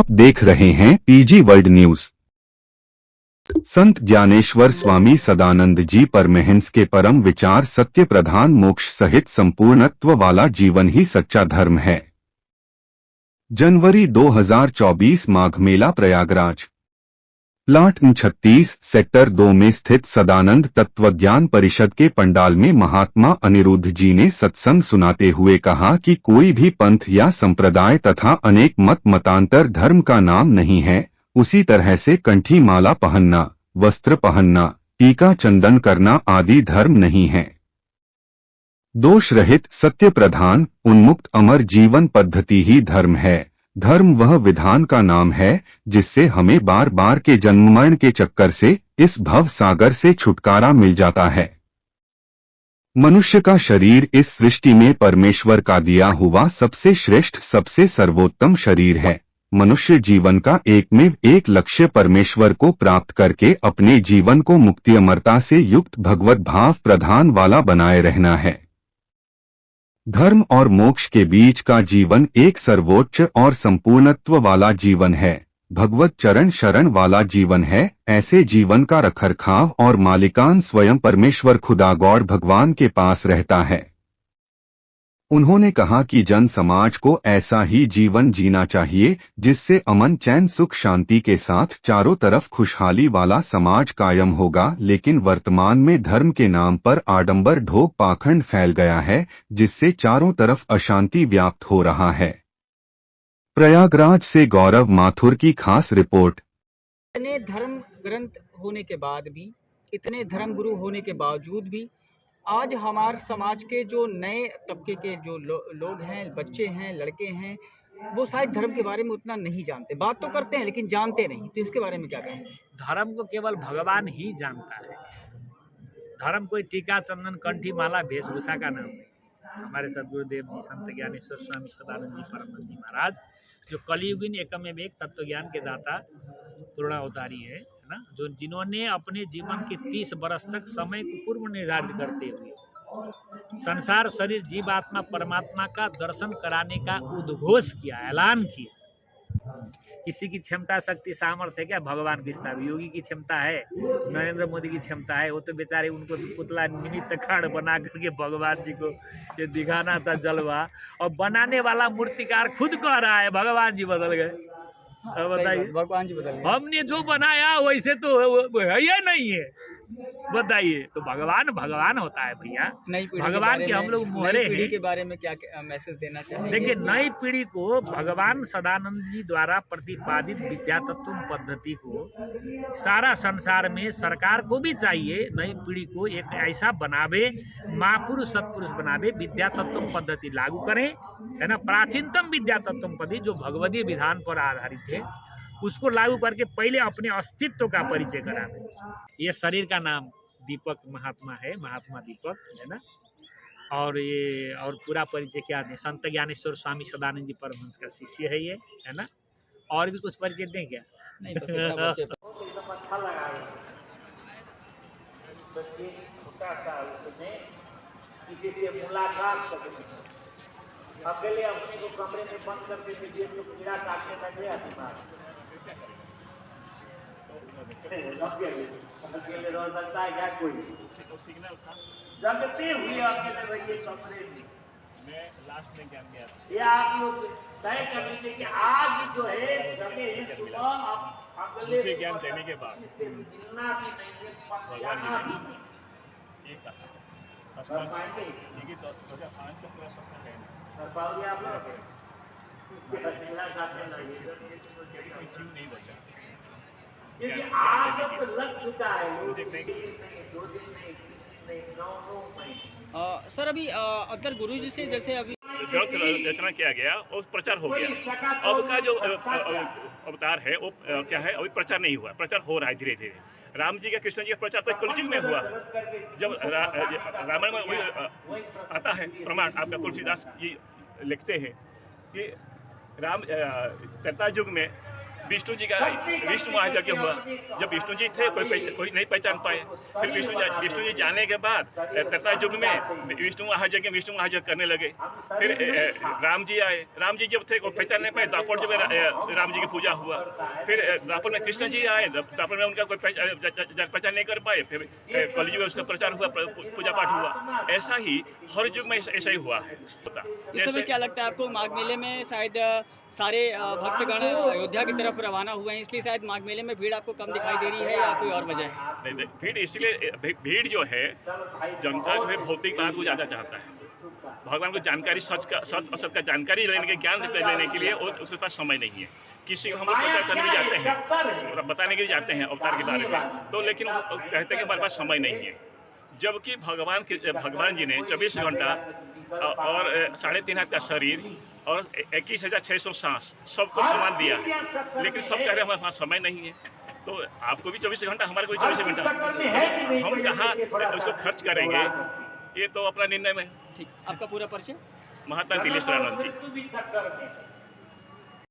आप देख रहे हैं पीजी वर्ल्ड न्यूज। संत ज्ञानेश्वर स्वामी सदानंद जी परमहंस के परम विचार सत्य प्रधान मोक्ष सहित संपूर्णत्व वाला जीवन ही सच्चा धर्म है। जनवरी 2024 माघ मेला प्रयागराज। प्लाट 36 सेक्टर 2 में स्थित सदानंद तत्वज्ञान परिषद के पंडाल में महात्मा अनिरुद्ध जी ने सत्संग सुनाते हुए कहा कि कोई भी पंथ या संप्रदाय तथा अनेक मत मतांतर धर्म का नाम नहीं है। उसी तरह से कंठी माला पहनना, वस्त्र पहनना, टीका चंदन करना आदि धर्म नहीं है। दोष रहित सत्य प्रधान उन्मुक्त अमर जीवन पद्धति ही धर्म है। धर्म वह विधान का नाम है जिससे हमें बार बार के जन्म मरण के चक्कर से इस भव सागर से छुटकारा मिल जाता है। मनुष्य का शरीर इस सृष्टि में परमेश्वर का दिया हुआ सबसे श्रेष्ठ सबसे सर्वोत्तम शरीर है। मनुष्य जीवन का एकमेव एक लक्ष्य परमेश्वर को प्राप्त करके अपने जीवन को मुक्ति अमरता से युक्त भगवत भाव प्रधान वाला बनाए रहना है। धर्म और मोक्ष के बीच का जीवन एक सर्वोच्च और संपूर्णत्व वाला जीवन है। भगवत चरण शरण वाला जीवन है। ऐसे जीवन का रखरखाव और मालिकान स्वयं परमेश्वर खुदा गौर भगवान के पास रहता है। उन्होंने कहा कि जन समाज को ऐसा ही जीवन जीना चाहिए जिससे अमन चैन सुख शांति के साथ चारों तरफ खुशहाली वाला समाज कायम होगा। लेकिन वर्तमान में धर्म के नाम पर आडंबर ढोक पाखंड फैल गया है जिससे चारों तरफ अशांति व्याप्त हो रहा है। प्रयागराज से गौरव माथुर की खास रिपोर्ट। इतने धर्म ग्रंथ होने के बाद भी, इतने धर्म गुरु होने के बावजूद भी आज हमारे समाज के जो नए तबके के जो लोग हैं, बच्चे हैं, लड़के हैं, वो शायद धर्म के बारे में उतना नहीं जानते। बात तो करते हैं लेकिन जानते नहीं। तो इसके बारे में क्या कहें? धर्म को केवल भगवान ही जानता है। धर्म कोई टीका चंदन कंठी माला वेशभूषा का नाम नहीं। हमारे सदगुरुदेव जी संत ज्ञानेश्वर स्वामी सदानंद जी परमहंस जी महाराज जो कलियुगीन एकमेव एक तत्व ज्ञान के दाता पूर्णावतारी है ना, जो जिन्होंने अपने जीवन के 30 वर्ष तक समय को पूर्व निर्धारित करते हुए संसार शरीर जीवात्मा परमात्मा का दर्शन कराने का उद्घोष किया, ऐलान किया। किसी की क्षमता शक्ति सामर्थ्य है क्या? भगवान की स्थापित योगी की क्षमता है, नरेंद्र मोदी की क्षमता है? वो तो बेचारे उनको पुतला निमित्त खंड बना करके भगवान जी को ये दिखाना था जलवा, और बनाने वाला मूर्तिकार खुद कह रहा है भगवान जी बदल गए। बताइए, भगवान जी बदल गए। हमने जो बनाया वैसे तो है या नहीं है? बताइए। तो भगवान भगवान होता है भैया। भगवान के हम लोग मोहरे हैं। पीढ़ी के बारे में क्या मैसेज देना चाहिए? देखिए, नई पीढ़ी को भगवान सदानंद जी द्वारा प्रतिपादित विद्या तत्व पद्धति को सारा संसार में सरकार को भी चाहिए नई पीढ़ी को एक ऐसा बनावे, महापुरुष सत्पुरुष बनावे, विद्या तत्व पद्धति लागू करें, है ना। प्राचीनतम विद्या तत्व पद्धति जो भगवदीय विधान पर आधारित है उसको लागू करके पहले अपने अस्तित्व का परिचय करावे। ये शरीर का नाम दीपक महात्मा है, महात्मा दीपक, है ना। और ये और पूरा परिचय क्या है? संत ज्ञानेश्वर स्वामी सदानंद जी परमहंस का शिष्य है ये, है ना। और भी कुछ परिचय दें क्या? नहीं, बस इतना परिचय। अकेले अपने को कमरे में बंद करके दीजिए तो कीड़ा काटने लगे अकेले रह सकता है क्या कोई? जगते हुए अकेले रहिए कमरे में। मैं लास्ट में क्या गया, ये आप लोग तय कर लीजिए कि आज जो है जगह सुबह आप अकेले ज्ञान देने के बाद मिलना भी नहीं है, जाना भी नहीं। एक कर पाओगे आप लोग? नहीं बचा क्योंकि आज तो लग चुका है। सर, अभी अंतर गुरु जी से जैसे अभी ग्रंथ रचना किया गया और प्रचार हो गया। अब का जो अवतार है वो क्या है, अभी प्रचार नहीं हुआ, प्रचार हो रहा है धीरे धीरे। राम जी का कृष्ण जी का प्रचार तो कलयुग में हुआ। जब रामायण में वही आता है प्रमाण, आपका तुलसीदास जी लिखते हैं कि राम त्रेता युग में विष्णु जी का विष्णु महायज्ञ हुआ। जब विष्णु जी थे कोई नहीं पहचान पाए। फिर विष्णु जी जाने के बाद त्रेता युग में विष्णु महायज्ञ करने लगे। फिर राम जी आए। राम जी जब थे कोई पहचान नहीं पाए। द्वापर युग में राम जी की पूजा हुआ। फिर द्वापर में कृष्ण जी आए। द्वापर में उनका कोई पहचान नहीं कर पाए। फिर कलयुग में उसका प्रचार हुआ, पूजा पाठ हुआ। ऐसा ही हर युग में ऐसा ही हुआ है। इस समय क्या लगता है आपको, माघ मेले में शायद सारे भक्तगण अयोध्या की तरफ रवाना हुए हैं, इसलिए शायद माघ मेले में भीड़ आपको कम दिखाई दे रही है या कोई और वजह है? नहीं, भीड़ इसलिए भीड़ जो है, जनता जो है भौतिक बात को ज़्यादा चाहता है। भगवान को जानकारी सच असत का जानकारी लेने के ज्ञान लेने के लिए उसके पास समय नहीं है। किसी को हम प्रचार करने भी जाते हैं, बताने के लिए जाते हैं अवतार के बारे में, तो लेकिन वो कहते हैं कि हमारे पास समय नहीं है। जबकि भगवान जी ने 24 घंटा और 3.5 हाथ का शरीर और 21,600 सांस सबको समान दिया है, लेकिन सब कह रहे हैं हमारे पास समय नहीं है। तो आपको भी 24 घंटा, हमारे को भी 24 घंटा, हम कहाँ उसको खर्च करेंगे, ये तो अपना निर्णय में। ठीक, आपका पूरा परिचय? महात्मा दिलेश्वरानंद जी।